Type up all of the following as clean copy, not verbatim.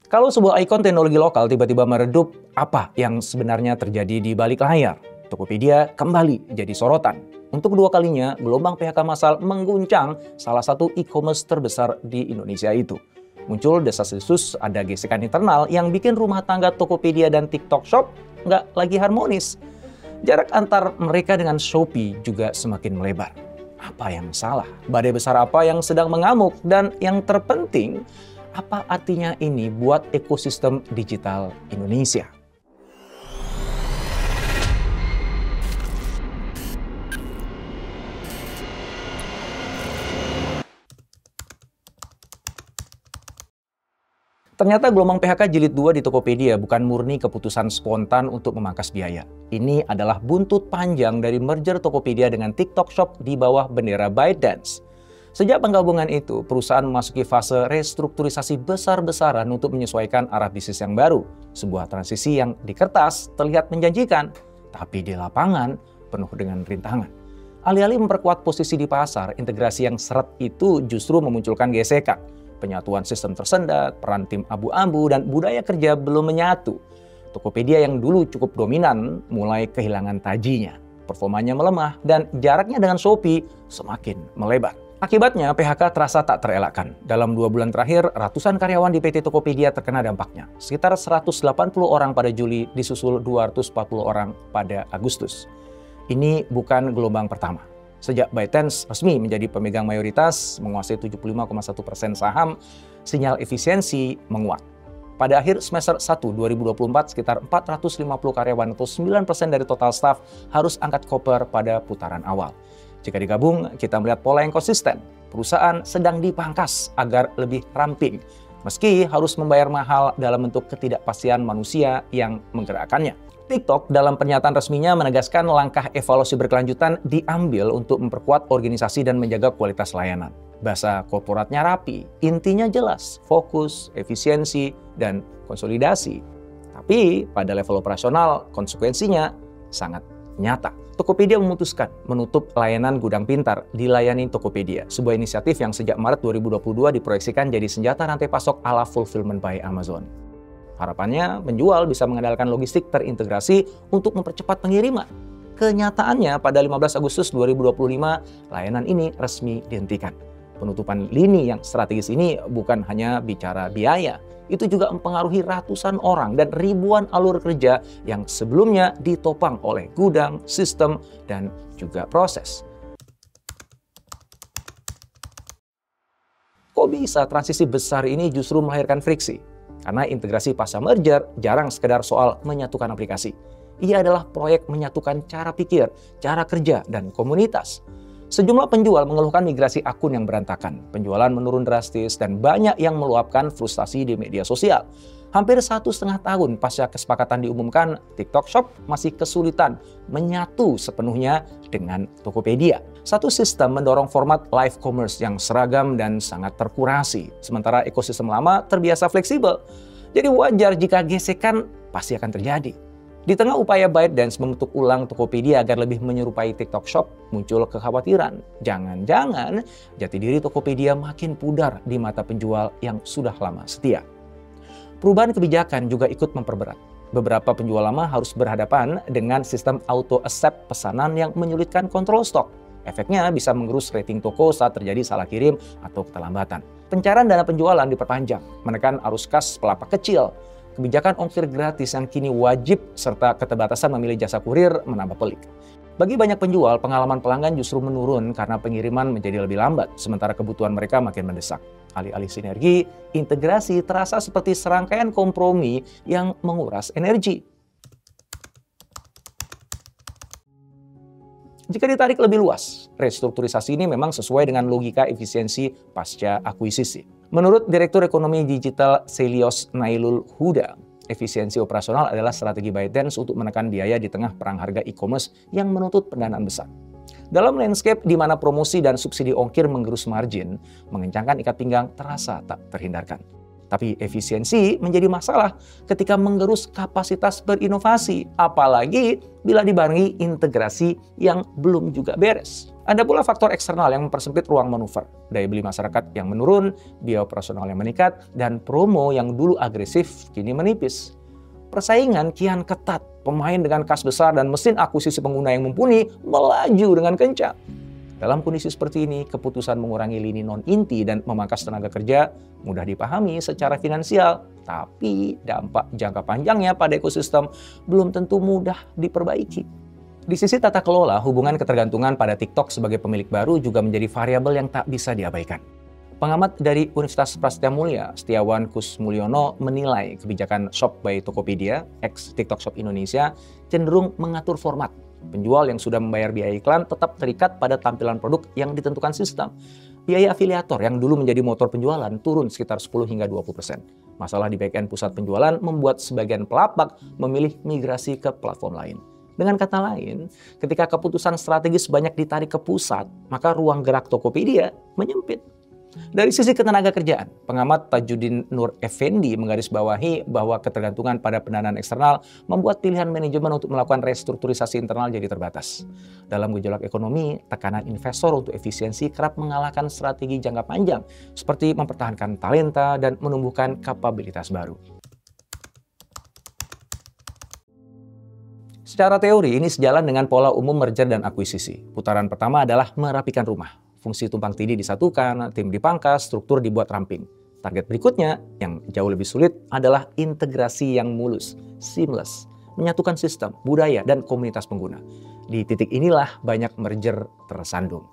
Kalau sebuah ikon teknologi lokal tiba-tiba meredup, apa yang sebenarnya terjadi di balik layar? Tokopedia kembali jadi sorotan. Untuk kedua kalinya, gelombang PHK massal mengguncang salah satu e-commerce terbesar di Indonesia itu. Muncul desas-desus ada gesekan internal yang bikin rumah tangga Tokopedia dan TikTok Shop nggak lagi harmonis. Jarak antar mereka dengan Shopee juga semakin melebar. Apa yang salah? Badai besar apa yang sedang mengamuk? Dan yang terpenting, apa artinya ini buat ekosistem digital Indonesia? Ternyata gelombang PHK jilid 2 di Tokopedia bukan murni keputusan spontan untuk memangkas biaya. Ini adalah buntut panjang dari merger Tokopedia dengan TikTok Shop di bawah bendera ByteDance. Sejak penggabungan itu, perusahaan memasuki fase restrukturisasi besar-besaran untuk menyesuaikan arah bisnis yang baru. Sebuah transisi yang di kertas terlihat menjanjikan, tapi di lapangan penuh dengan rintangan. Alih-alih memperkuat posisi di pasar, integrasi yang seret itu justru memunculkan gesekan. Penyatuan sistem tersendat, peran tim abu-abu, dan budaya kerja belum menyatu. Tokopedia yang dulu cukup dominan mulai kehilangan tajinya. Performanya melemah dan jaraknya dengan Shopee semakin melebar. Akibatnya PHK terasa tak terelakkan. Dalam 2 bulan terakhir, ratusan karyawan di PT Tokopedia terkena dampaknya. Sekitar 180 orang pada Juli, disusul 240 orang pada Agustus. Ini bukan gelombang pertama. Sejak ByteDance resmi menjadi pemegang mayoritas, menguasai 75,1% saham, sinyal efisiensi menguat. Pada akhir semester 1 2024, sekitar 450 karyawan atau 9% dari total staf harus angkat koper pada putaran awal. Jika digabung, kita melihat pola yang konsisten. Perusahaan sedang dipangkas agar lebih ramping, meski harus membayar mahal dalam bentuk ketidakpastian manusia yang menggerakkannya. TikTok dalam pernyataan resminya menegaskan langkah evaluasi berkelanjutan diambil untuk memperkuat organisasi dan menjaga kualitas layanan. Bahasa korporatnya rapi, intinya jelas, fokus, efisiensi, dan konsolidasi. Tapi pada level operasional, konsekuensinya sangat nyata. Tokopedia memutuskan menutup layanan gudang pintar dilayani Tokopedia, sebuah inisiatif yang sejak Maret 2022 diproyeksikan jadi senjata rantai pasok ala fulfillment by Amazon. Harapannya, penjual bisa mengandalkan logistik terintegrasi untuk mempercepat pengiriman. Kenyataannya, pada 15 Agustus 2025, layanan ini resmi dihentikan. Penutupan lini yang strategis ini bukan hanya bicara biaya, itu juga mempengaruhi ratusan orang dan ribuan alur kerja yang sebelumnya ditopang oleh gudang, sistem, dan juga proses. Kok bisa transisi besar ini justru melahirkan friksi? Karena integrasi pasca merger jarang sekedar soal menyatukan aplikasi. Ia adalah proyek menyatukan cara pikir, cara kerja, dan komunitas. Sejumlah penjual mengeluhkan migrasi akun yang berantakan. Penjualan menurun drastis dan banyak yang meluapkan frustasi di media sosial. Hampir 1,5 tahun pasca kesepakatan diumumkan, TikTok Shop masih kesulitan menyatu sepenuhnya dengan Tokopedia. Satu sistem mendorong format live commerce yang seragam dan sangat terkurasi, sementara ekosistem lama terbiasa fleksibel. Jadi wajar jika gesekan pasti akan terjadi. Di tengah upaya ByteDance membentuk ulang Tokopedia agar lebih menyerupai TikTok Shop, muncul kekhawatiran. Jangan-jangan jati diri Tokopedia makin pudar di mata penjual yang sudah lama setia. Perubahan kebijakan juga ikut memperberat. Beberapa penjual lama harus berhadapan dengan sistem auto accept pesanan yang menyulitkan kontrol stok. Efeknya bisa mengerus rating toko saat terjadi salah kirim atau keterlambatan. Pencairan dana penjualan diperpanjang, menekan arus kas pelapak kecil. Kebijakan ongkir gratis yang kini wajib serta keterbatasan memilih jasa kurir menambah pelik. Bagi banyak penjual, pengalaman pelanggan justru menurun karena pengiriman menjadi lebih lambat, sementara kebutuhan mereka makin mendesak. Alih-alih sinergi, integrasi terasa seperti serangkaian kompromi yang menguras energi. Jika ditarik lebih luas, restrukturisasi ini memang sesuai dengan logika efisiensi pasca akuisisi. Menurut Direktur Ekonomi Digital Selios Nailul Huda, efisiensi operasional adalah strategi ByteDance untuk menekan biaya di tengah perang harga e-commerce yang menuntut pendanaan besar. Dalam landscape di mana promosi dan subsidi ongkir menggerus margin, mengencangkan ikat pinggang terasa tak terhindarkan. Tapi efisiensi menjadi masalah ketika menggerus kapasitas berinovasi, apalagi bila dibarengi integrasi yang belum juga beres. Ada pula faktor eksternal yang mempersempit ruang manuver, daya beli masyarakat yang menurun, biaya operasional yang meningkat, dan promo yang dulu agresif kini menipis. Persaingan kian ketat, pemain dengan kas besar dan mesin akuisisi pengguna yang mumpuni melaju dengan kencang. Dalam kondisi seperti ini, keputusan mengurangi lini non-inti dan memangkas tenaga kerja mudah dipahami secara finansial, tapi dampak jangka panjangnya pada ekosistem belum tentu mudah diperbaiki. Di sisi tata kelola, hubungan ketergantungan pada TikTok sebagai pemilik baru juga menjadi variabel yang tak bisa diabaikan. Pengamat dari Universitas Prasetya Mulia, Setiawan Kusmulyono, menilai kebijakan Shop by Tokopedia, ex TikTok Shop Indonesia, cenderung mengatur format. Penjual yang sudah membayar biaya iklan tetap terikat pada tampilan produk yang ditentukan sistem. Biaya afiliator yang dulu menjadi motor penjualan turun sekitar 10 hingga 20%. Masalah di back-end pusat penjualan membuat sebagian pelapak memilih migrasi ke platform lain. Dengan kata lain, ketika keputusan strategis banyak ditarik ke pusat, maka ruang gerak Tokopedia menyempit. Dari sisi ketenaga kerjaan, pengamat Tajuddin Nur Effendi menggarisbawahi bahwa ketergantungan pada pendanaan eksternal membuat pilihan manajemen untuk melakukan restrukturisasi internal jadi terbatas. Dalam gejolak ekonomi, tekanan investor untuk efisiensi kerap mengalahkan strategi jangka panjang, seperti mempertahankan talenta dan menumbuhkan kapabilitas baru. Secara teori, ini sejalan dengan pola umum merger dan akuisisi. Putaran pertama adalah merapikan rumah. Fungsi tumpang tindih disatukan, tim dipangkas, struktur dibuat ramping. Target berikutnya, yang jauh lebih sulit, adalah integrasi yang mulus, seamless, menyatukan sistem, budaya, dan komunitas pengguna. Di titik inilah banyak merger tersandung.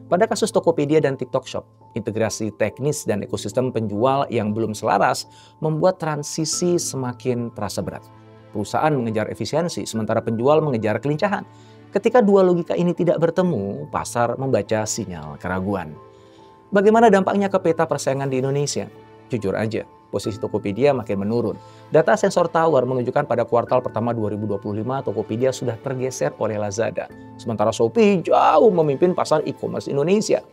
Pada kasus Tokopedia dan TikTok Shop, integrasi teknis dan ekosistem penjual yang belum selaras membuat transisi semakin terasa berat. Perusahaan mengejar efisiensi, sementara penjual mengejar kelincahan. Ketika dua logika ini tidak bertemu, pasar membaca sinyal keraguan. Bagaimana dampaknya ke peta persaingan di Indonesia? Jujur aja, posisi Tokopedia makin menurun. Data Sensor Tower menunjukkan pada kuartal pertama 2025, Tokopedia sudah tergeser oleh Lazada. Sementara Shopee jauh memimpin pasar e-commerce Indonesia.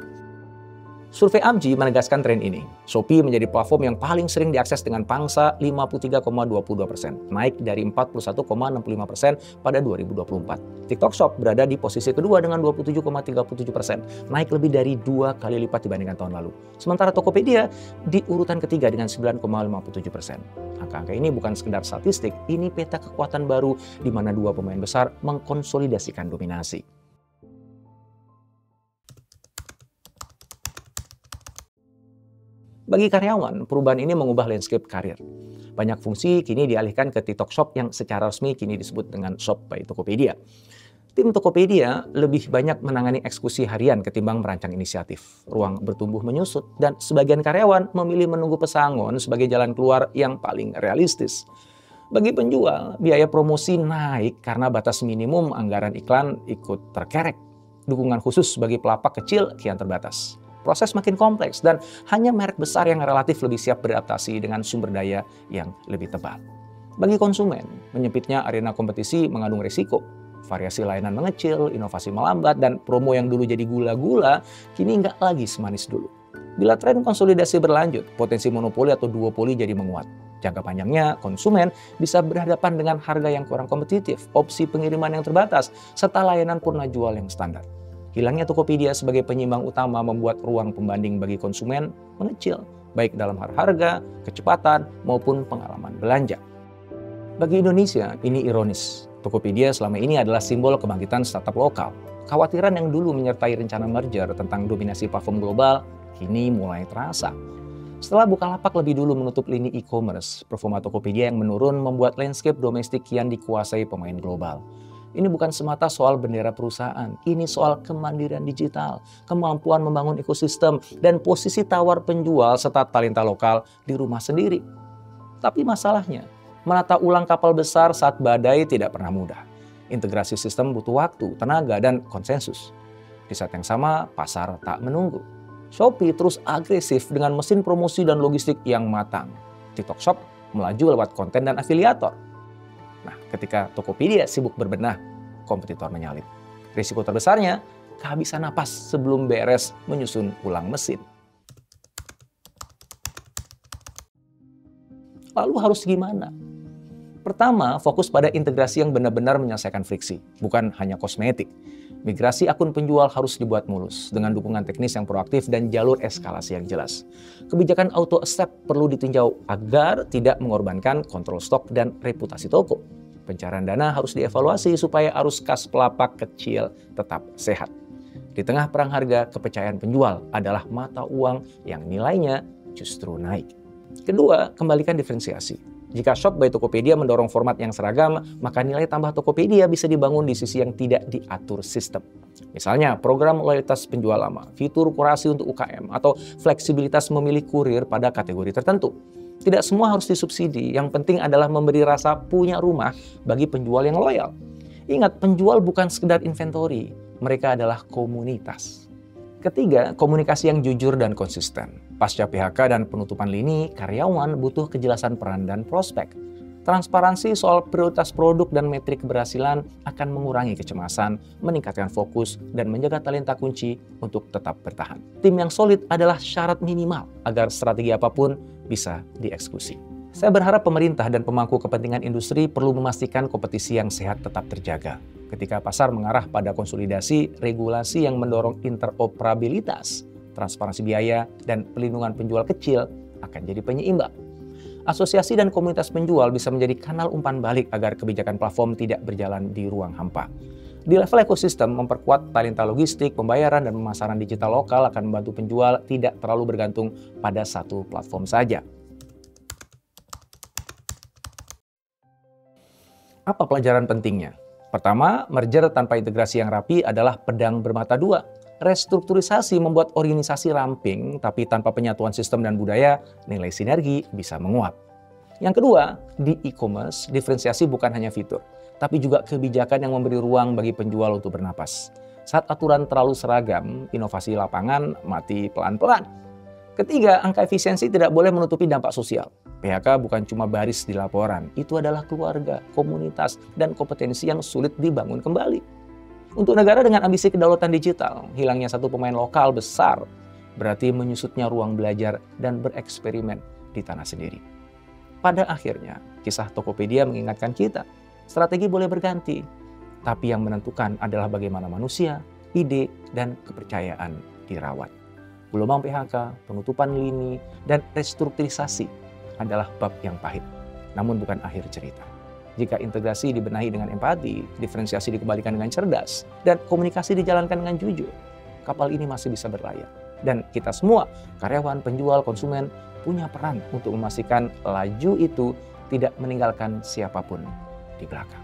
Survei AMJI menegaskan tren ini. Shopee menjadi platform yang paling sering diakses dengan pangsa 53,22%, naik dari 41,65% pada 2024. TikTok Shop berada di posisi kedua dengan 27,37%, naik lebih dari 2 kali lipat dibandingkan tahun lalu. Sementara Tokopedia di urutan ketiga dengan 9,57%. Angka-angka ini bukan sekedar statistik, ini peta kekuatan baru di mana dua pemain besar mengkonsolidasikan dominasi. Bagi karyawan, perubahan ini mengubah landscape karir. Banyak fungsi kini dialihkan ke TikTok Shop yang secara resmi kini disebut dengan Shop by Tokopedia. Tim Tokopedia lebih banyak menangani eksekusi harian ketimbang merancang inisiatif. Ruang bertumbuh menyusut dan sebagian karyawan memilih menunggu pesangon sebagai jalan keluar yang paling realistis. Bagi penjual, biaya promosi naik karena batas minimum anggaran iklan ikut terkerek. Dukungan khusus bagi pelapak kecil kian terbatas. Proses makin kompleks dan hanya merek besar yang relatif lebih siap beradaptasi dengan sumber daya yang lebih tebal. Bagi konsumen, menyempitnya arena kompetisi mengandung risiko. Variasi layanan mengecil, inovasi melambat, dan promo yang dulu jadi gula-gula kini nggak lagi semanis dulu. Bila tren konsolidasi berlanjut, potensi monopoli atau duopoli jadi menguat. Jangka panjangnya, konsumen bisa berhadapan dengan harga yang kurang kompetitif, opsi pengiriman yang terbatas, serta layanan purna jual yang standar. Hilangnya Tokopedia sebagai penyimbang utama membuat ruang pembanding bagi konsumen mengecil, baik dalam hal harga, kecepatan, maupun pengalaman belanja. Bagi Indonesia, ini ironis. Tokopedia selama ini adalah simbol kebangkitan startup lokal. Kekhawatiran yang dulu menyertai rencana merger tentang dominasi platform global, kini mulai terasa. Setelah Bukalapak lebih dulu menutup lini e-commerce, performa Tokopedia yang menurun membuat landscape domestik kian dikuasai pemain global. Ini bukan semata soal bendera perusahaan, ini soal kemandirian digital, kemampuan membangun ekosistem, dan posisi tawar penjual serta talenta lokal di rumah sendiri. Tapi masalahnya, menata ulang kapal besar saat badai tidak pernah mudah. Integrasi sistem butuh waktu, tenaga, dan konsensus. Di saat yang sama, pasar tak menunggu. Shopee terus agresif dengan mesin promosi dan logistik yang matang. TikTok Shop melaju lewat konten dan afiliator. Nah, ketika Tokopedia sibuk berbenah, kompetitor menyalip. Risiko terbesarnya, kehabisan napas sebelum beres menyusun ulang mesin. Lalu harus gimana? Pertama, fokus pada integrasi yang benar-benar menyelesaikan friksi, bukan hanya kosmetik. Migrasi akun penjual harus dibuat mulus dengan dukungan teknis yang proaktif dan jalur eskalasi yang jelas. Kebijakan auto accept perlu ditinjau agar tidak mengorbankan kontrol stok dan reputasi toko. Pencarian dana harus dievaluasi supaya arus kas pelapak kecil tetap sehat. Di tengah perang harga, kepercayaan penjual adalah mata uang yang nilainya justru naik. Kedua, kembalikan diferensiasi. Jika Shop by Tokopedia mendorong format yang seragam, maka nilai tambah Tokopedia bisa dibangun di sisi yang tidak diatur sistem. Misalnya, program loyalitas penjual lama, fitur kurasi untuk UKM, atau fleksibilitas memilih kurir pada kategori tertentu. Tidak semua harus disubsidi, yang penting adalah memberi rasa punya rumah bagi penjual yang loyal. Ingat, penjual bukan sekedar inventory, mereka adalah komunitas. Ketiga, komunikasi yang jujur dan konsisten. Pasca PHK dan penutupan lini, karyawan butuh kejelasan peran dan prospek. Transparansi soal prioritas produk dan metrik keberhasilan akan mengurangi kecemasan, meningkatkan fokus, dan menjaga talenta kunci untuk tetap bertahan. Tim yang solid adalah syarat minimal agar strategi apapun bisa dieksekusi. Saya berharap pemerintah dan pemangku kepentingan industri perlu memastikan kompetisi yang sehat tetap terjaga. Ketika pasar mengarah pada konsolidasi, regulasi yang mendorong interoperabilitas, transparansi biaya, dan pelindungan penjual kecil akan jadi penyeimbang. Asosiasi dan komunitas penjual bisa menjadi kanal umpan balik agar kebijakan platform tidak berjalan di ruang hampa. Di level ekosistem, memperkuat talenta logistik, pembayaran, dan pemasaran digital lokal akan membantu penjual tidak terlalu bergantung pada satu platform saja. Apa pelajaran pentingnya? Pertama, merger tanpa integrasi yang rapi adalah pedang bermata dua. Restrukturisasi membuat organisasi ramping, tapi tanpa penyatuan sistem dan budaya, nilai sinergi bisa menguap. Yang kedua, di e-commerce, diferensiasi bukan hanya fitur, tapi juga kebijakan yang memberi ruang bagi penjual untuk bernapas. Saat aturan terlalu seragam, inovasi lapangan mati pelan-pelan. Ketiga, angka efisiensi tidak boleh menutupi dampak sosial. PHK bukan cuma baris di laporan, itu adalah keluarga, komunitas, dan kompetensi yang sulit dibangun kembali. Untuk negara dengan ambisi kedaulatan digital, hilangnya satu pemain lokal besar berarti menyusutnya ruang belajar dan bereksperimen di tanah sendiri. Pada akhirnya, kisah Tokopedia mengingatkan kita, strategi boleh berganti, tapi yang menentukan adalah bagaimana manusia, ide, dan kepercayaan dirawat. Gelombang PHK, penutupan lini, dan restrukturisasi adalah bab yang pahit, namun bukan akhir cerita. Jika integrasi dibenahi dengan empati, diferensiasi dikembalikan dengan cerdas, dan komunikasi dijalankan dengan jujur, kapal ini masih bisa berlayar. Dan kita semua, karyawan, penjual, konsumen, punya peran untuk memastikan laju itu tidak meninggalkan siapapun di belakang.